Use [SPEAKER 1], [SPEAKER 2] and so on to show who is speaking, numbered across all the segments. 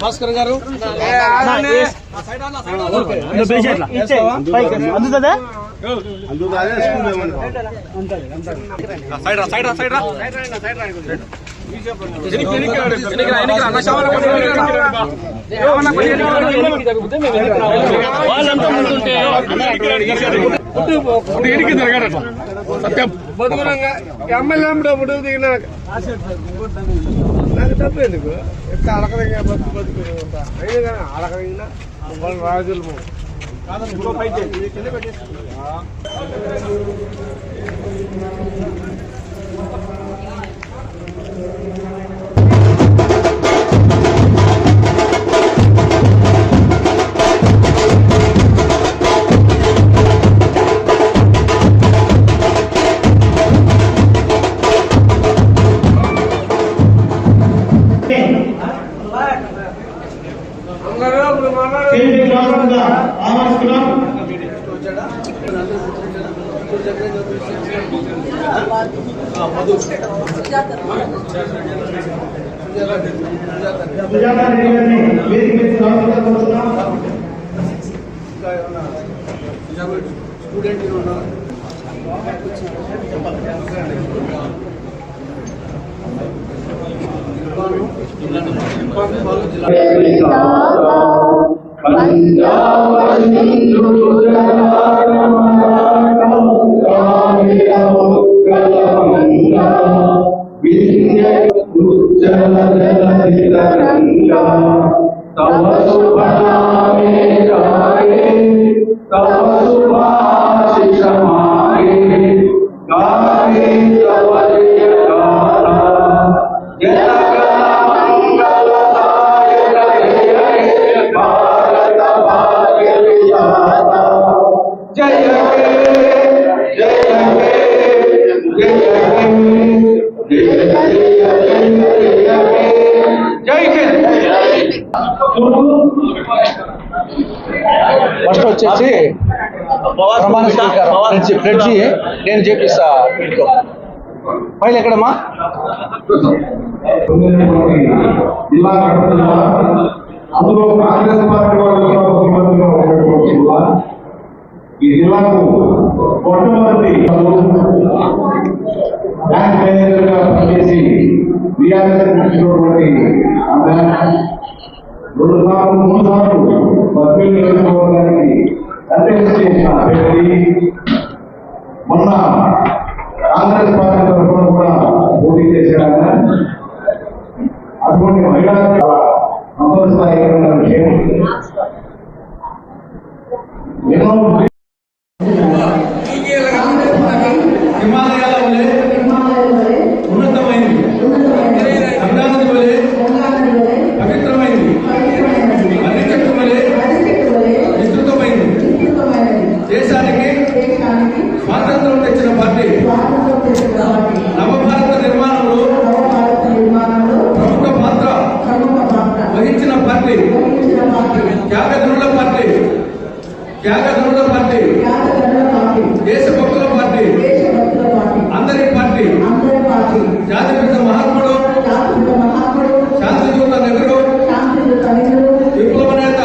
[SPEAKER 1] భాస్కర్ గారు ఎమ్మెల్యే దిగిన నాకు తప్పు ఎందుకు ఎంత అడగదగిన బతుకుంటా అయినా కానీ అడగదగిన వాళ్ళు రాజులు ఫస్ట్ వచ్చేసి ప్రమాణ స్వీకారం ఫ్రెడ్జీ నేను చేపిస్తా ఇంట్లో ఫైల్ ఎక్కడమ్మా
[SPEAKER 2] అందులో కాంగ్రెస్ పార్టీ ఈ జిల్లాకు మొట్టమొదటి బ్యాంక్ మేనేజర్ గా పనిచేసి బీఆర్ఎస్ 2 సార్లు 3 సార్లు బస్సులు నియోజకవర్గానికి కంటెస్ట్ చేసిన వ్యక్తి మొన్న కాంగ్రెస్ పార్టీ తరఫున కూడా పోటీ చేశారు. అటువంటి మహిళా సంతోషదాయకమైన విషయం. ఎన్నో హిమాలయాల వలె ఉన్నతమైనవి, గంగానది వలె పవిత్రమైనవి, అన్ని చెట్టు వలె విస్తృతమైనవి, దేశానికి స్వాతంత్రం తెచ్చిన పార్టీ, నవభారత నిర్మాణంలో ప్రముఖ పాత్ర వహించిన పార్టీ, త్యాగధనుల పార్టీ, దేశభక్తుల పార్టీ, అందరి పార్టీ, జాతిపిత మహాత్ముడు, శాంతిదూత నెహ్రూ, విప్లవ నేత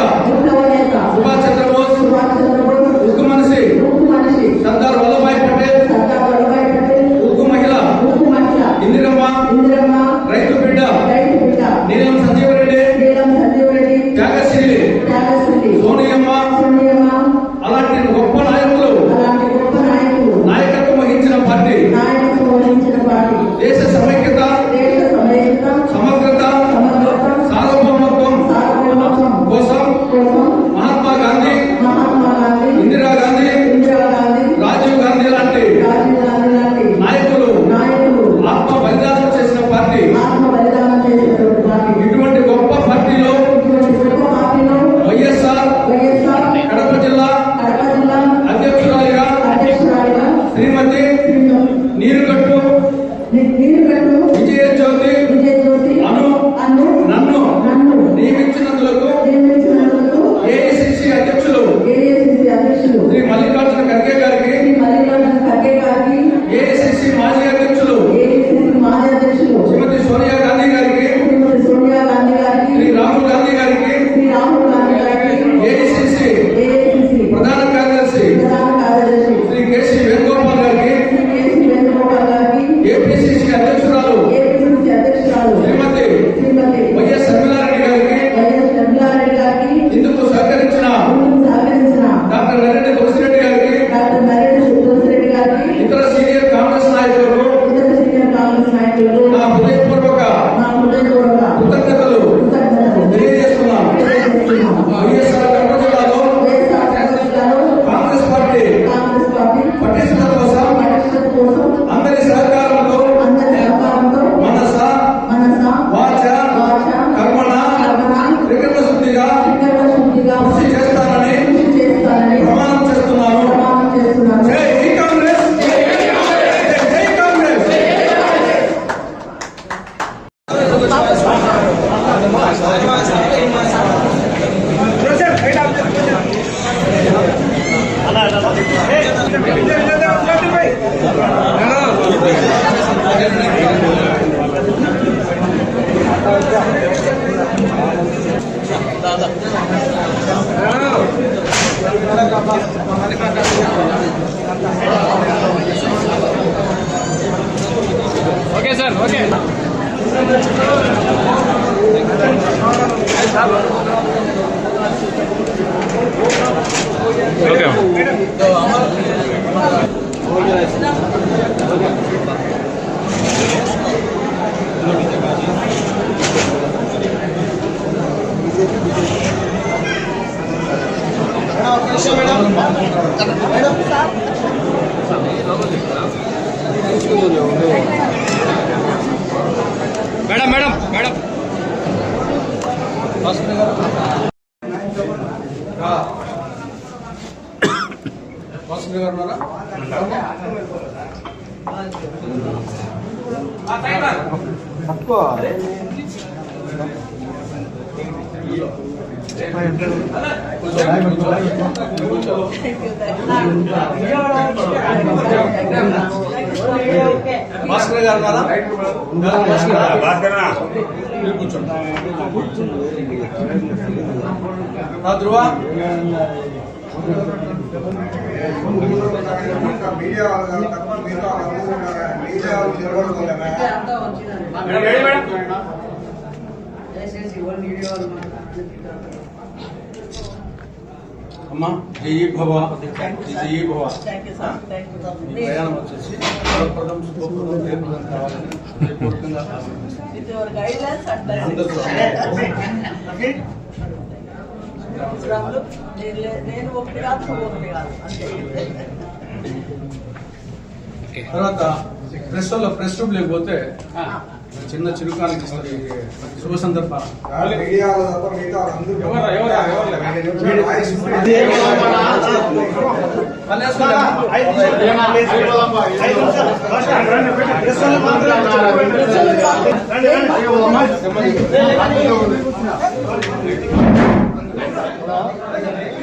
[SPEAKER 2] సుభాష్ చంద్రబోస్, ఉక్కు మనిషి సర్దార్ వల్లభాయ్ పటేల్, ఉక్కు మహిళ ఇందిరమ్మ, రైతు బిడ్డ నీలం సంజీవరెడ్డి, త్యాగశీలి సోనియమ్మ, అలాంటి గొప్ప నాయకులు నాయకత్వం వహించిన పార్టీ, దేశ సమైక్యత, సమగ్రత, సార్వభౌమత్వం కోసం మహాత్మా గాంధీ, ఇందిరా గాంధీ, రాజీవ్ గాంధీ లాంటి నాయకులు ఆత్మ బలిదానం చేసిన పార్టీ. ఇటువంటి గొప్ప పార్టీలో వైఎస్ఆర్ కడప జిల్లా అధ్యక్షురాలిగా శ్రీమతి నీరుగట్టు విజయజ్యోతి నన్ను నియమించినందుకు
[SPEAKER 3] okay sir okay madam madam madam
[SPEAKER 2] Vasudev గారు ఉన్నారా? భాస్కర్ గారు ఉన్నారా? మీరు కూర్చోండి. ధ్రువ
[SPEAKER 1] మీడియా వాళ్ళు తప్ప మీడియా వాళ్ళు నిలబడుకోలేమే.
[SPEAKER 2] అమ్మా జయీ భవ జయీ భవ. ఈ ప్రయాణం వచ్చేసి ఫలప్రదం శుభప్రదం జయప్రదం కావాలని పూర్తిగా తర్వాత ప్రెస్ రూమ్ లేకపోతే చిన్న చిరుకానికి ఇస్తారు. శుభ సందర్భ
[SPEAKER 1] మీడియా వాళ్ళు తప్ప మిగతా అందరూ
[SPEAKER 2] రండి.